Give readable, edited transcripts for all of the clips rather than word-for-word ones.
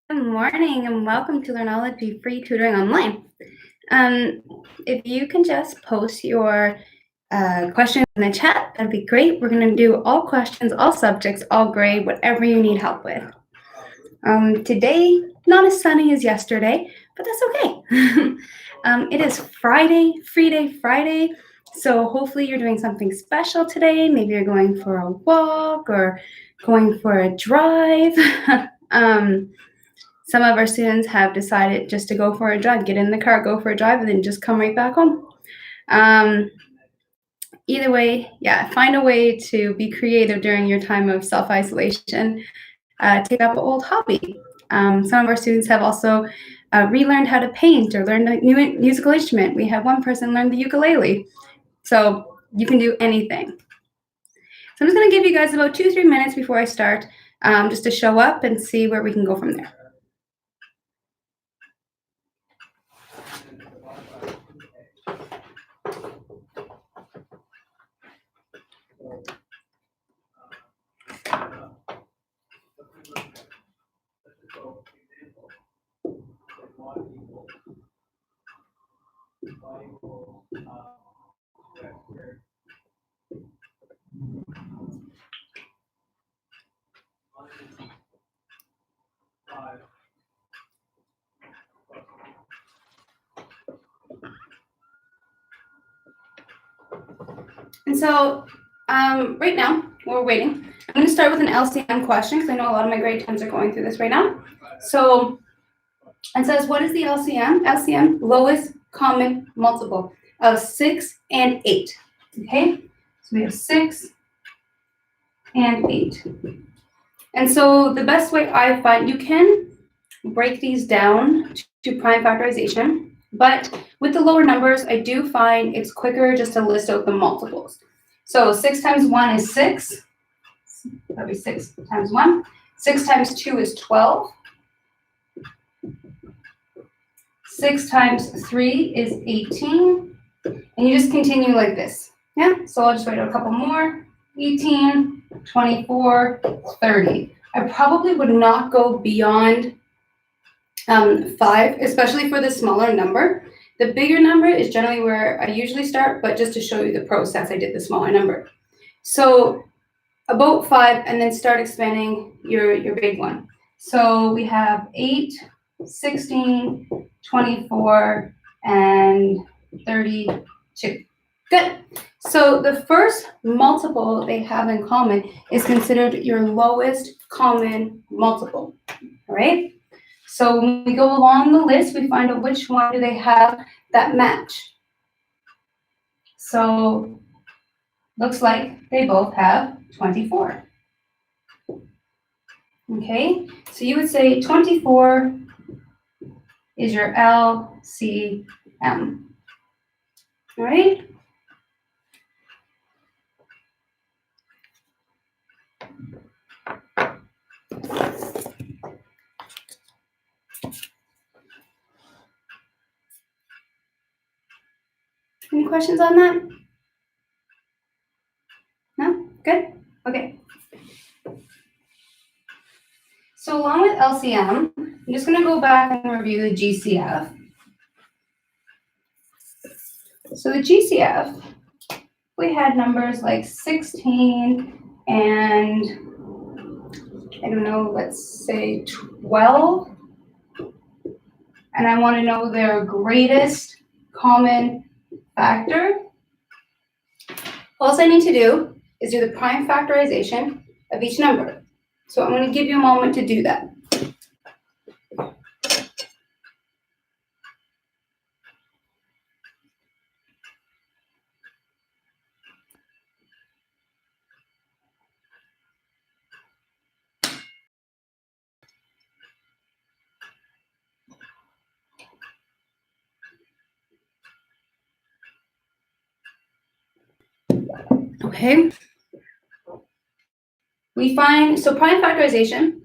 Good morning and welcome to Learnology free tutoring online. If you can just post your questions in the chat, that'd be great. We're going to do all questions, all subjects, all grade, whatever you need help with. Today, not as sunny as yesterday, but that's okay. It is Friday, free day Friday, so hopefully you're doing something special today. Maybe you're going for a walk or going for a drive. Some of our students have decided just to go for a drive, get in the car, go for a drive, and then just come right back home. Either way, yeah, find a way to be creative during your time of self-isolation. Take up an old hobby. Some of our students have also relearned how to paint or learn a new musical instrument. We have one person learn the ukulele. So you can do anything. So I'm just going to give you guys about 2-3 minutes before I start, just to show up and see where we can go from there. And so right now, while we're waiting, I'm going to start with an LCM question because I know a lot of my grade 10s are going through this right now. So it says, what is the LCM? LCM, lowest common multiple of 6 and 8. Okay, so we have 6 and 8. And so the best way I find, you can break these down to prime factorization, but with the lower numbers, I do find it's quicker just to list out the multiples. So 6 times 1 is 6. That'll be 6 times 1. 6 times 2 is 12. 6 times 3 is 18. And you just continue like this. Yeah, so I'll just write out a couple more. 18, 24, 30. I probably would not go beyond 5, especially for the smaller number. The bigger number is generally where I usually start, but just to show you the process, I did the smaller number. So about 5, and then start expanding your big one. So we have 8, 16, 24, and 32. Good. So the first multiple they have in common is considered your lowest common multiple, all right? So when we go along the list, we find out which one do they have that match. So looks like they both have 24. Okay, so you would say 24 is your LCM. All right? Any questions on that? No? Good? Okay. So along with LCM, I'm just going to go back and review the GCF. So the GCF, we had numbers like 16 and, I don't know, let's say 12. And I want to know their greatest common factor. All I need to do is do the prime factorization of each number. So I'm going to give you a moment to do that. Okay. We find, so prime factorization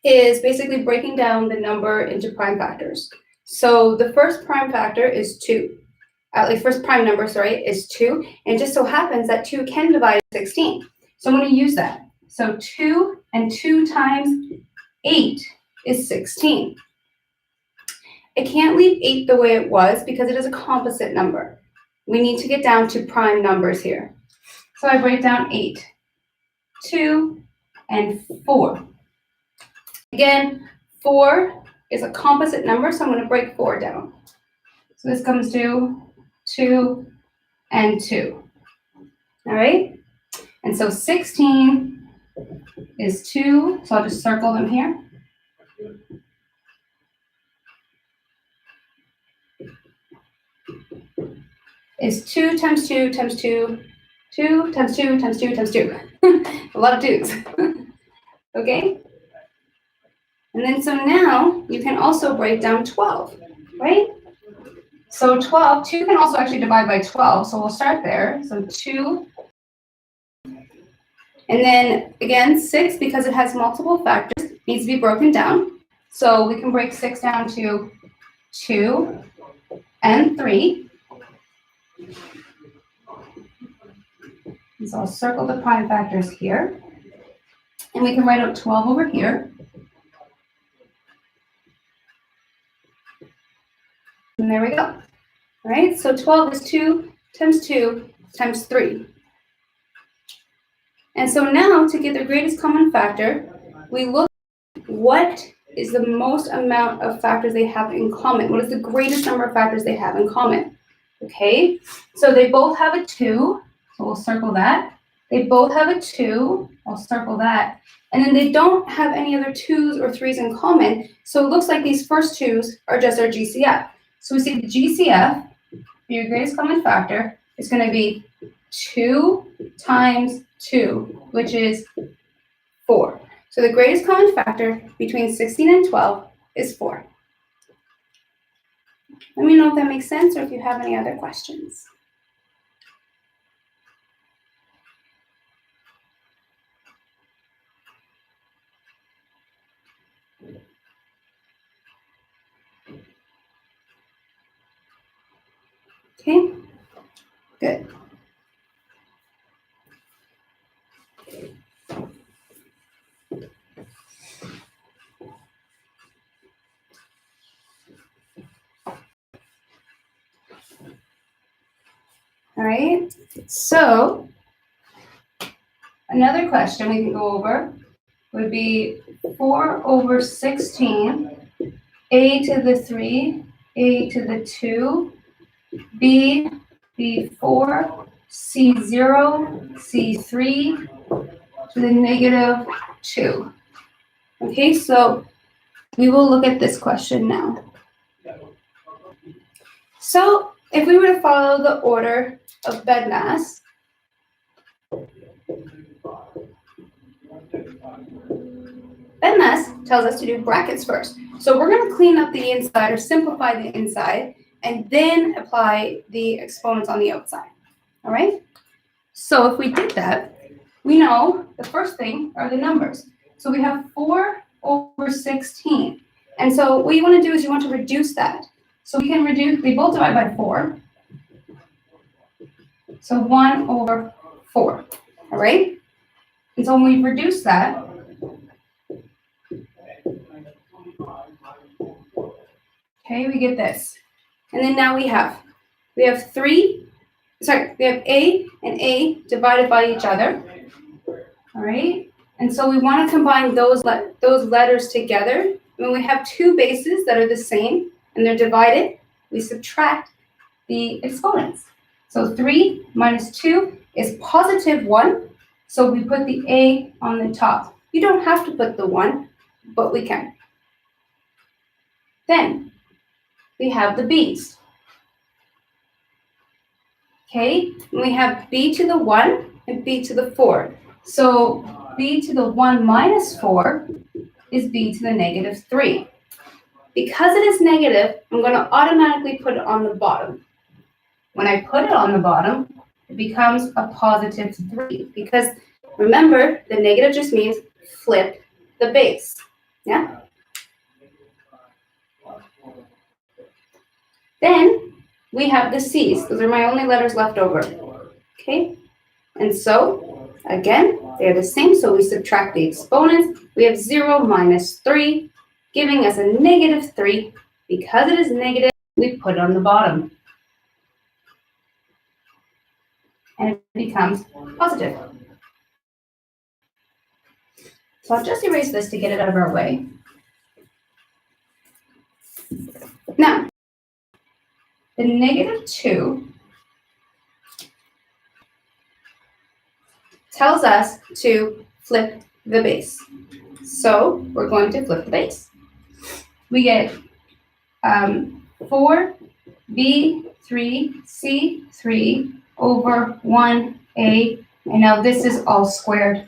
is basically breaking down the number into prime factors. So the first prime factor is 2. First prime number, sorry, is 2. And it just so happens that 2 can divide 16. So I'm going to use that. So 2 and 2 times 8 is 16. I can't leave 8 the way it was because it is a composite number. We need to get down to prime numbers here. So I break down 8, 2, and 4. Again, 4 is a composite number, so I'm going to break 4 down. So this comes to 2 and 2. All right? And so 16 is 2, so I'll just circle them here. Is 2 times 2 times 2, 2 times 2 times 2 times 2. A lot of 2's. Okay? And then so now you can also break down 12, right? So 12, 2 can also actually divide by 12, so we'll start there. So 2. And then again, 6, because it has multiple factors, needs to be broken down. So we can break 6 down to 2 and 3. And so I'll circle the prime factors here. And we can write out 12 over here. And there we go. All right, so 12 is 2 times 2 times 3. And so now, to get the greatest common factor, we look at what is the most amount of factors they have in common. What is the greatest number of factors they have in common? Okay, so they both have a 2, so we'll circle that. They both have a 2, I'll circle that. And then they don't have any other 2's or 3's in common, so it looks like these first 2's are just our GCF. So we see the GCF, your greatest common factor, is going to be 2 times 2, which is 4. So the greatest common factor between 16 and 12 is 4. Let me know if that makes sense or if you have any other questions. Okay, good. All right, so another question we can go over would be 4 over 16, a to the 3, a to the 2, b, b4, c0, c3 to the negative 2. Okay, so we will look at this question now. So if we were to follow the order of bed mass, bed mass tells us to do brackets first. So we're going to clean up the inside or simplify the inside and then apply the exponents on the outside. All right? So if we did that, we know the first thing are the numbers. So we have 4 over 16. And so what you want to do is you want to reduce that. So we can reduce, they both divide by 4. So 1 over 4. All right? And so when we reduce that, okay, we get this. And then now we have a and a divided by each other. All right? And so we want to combine those letters together. When we have two bases that are the same and they're divided, we subtract the exponents. So 3 minus 2 is positive 1. So we put the a on the top. You don't have to put the 1, but we can. Then we have the b's. Okay, and we have b to the 1 and b to the 4. So b to the 1 minus 4 is b to the negative 3. Because it is negative, I'm going to automatically put it on the bottom. When I put it on the bottom, it becomes a positive 3. Because remember, the negative just means flip the base. Yeah? Then we have the c's. Those are my only letters left over. Okay? And so, again, they're the same, so we subtract the exponents. We have 0 minus 3. giving us a -3. Because it is negative, we put it on the bottom. And it becomes positive. So I'll just erase this to get it out of our way. Now, the -2 tells us to flip the base. So we're going to flip the base. We get 4b3c3 over 1a, and now this is all squared.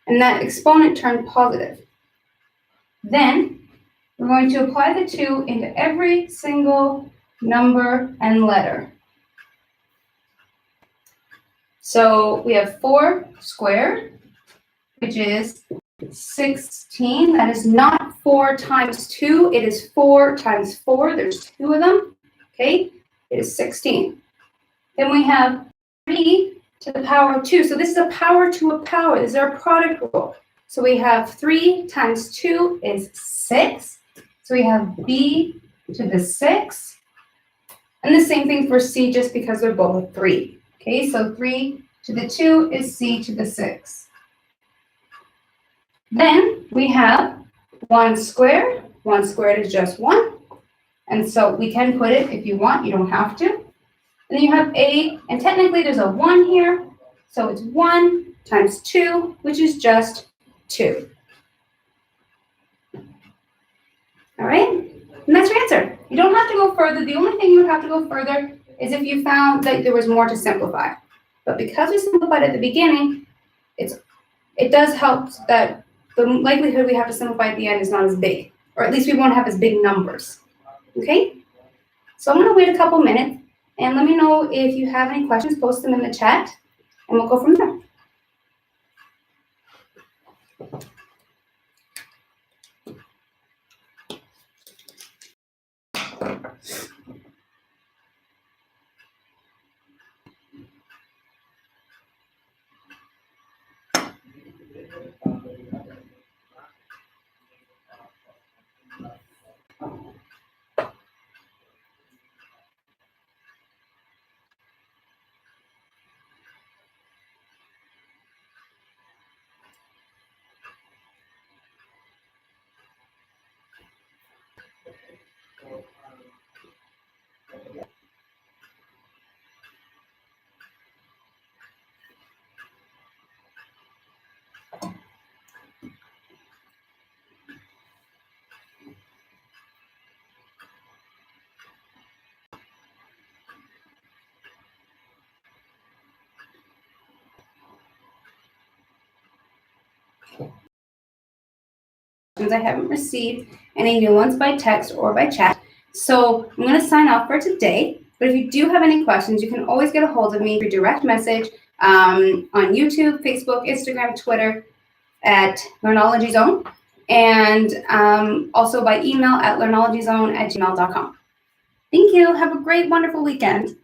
And that exponent turned positive. Then we're going to apply the 2 into every single number and letter. So we have 4 squared, which is 16. That is not 4 times 2. It is 4 times 4. There's 2 of them. Okay, it is 16. Then we have 3 to the power of 2. So this is a power to a power. This is our product rule. So we have 3 times 2 is 6. So we have b to the 6. And the same thing for c, just because they're both 3. Okay, so 3 to the 2 is c to the 6. Then we have 1 squared. 1 squared is just 1. And so we can put it if you want, you don't have to. And then you have a, and technically there's a 1 here. So it's 1 times 2, which is just 2. All right, and that's your answer. You don't have to go further. The only thing you would have to go further is if you found that there was more to simplify. But because we simplified at the beginning, it does help that the likelihood we have to simplify at the end is not as big, or at least we won't have as big numbers. Okay, so I'm going to wait a couple minutes, and let me know if you have any questions. Post them in the chat, and we'll go from there. I haven't received any new ones by text or by chat. So I'm going to sign off for today. But if you do have any questions, you can always get a hold of me through direct message on YouTube, Facebook, Instagram, Twitter at Learnology Zone, and also by email at learnologyzone@gmail.com. Thank you. Have a great, wonderful weekend.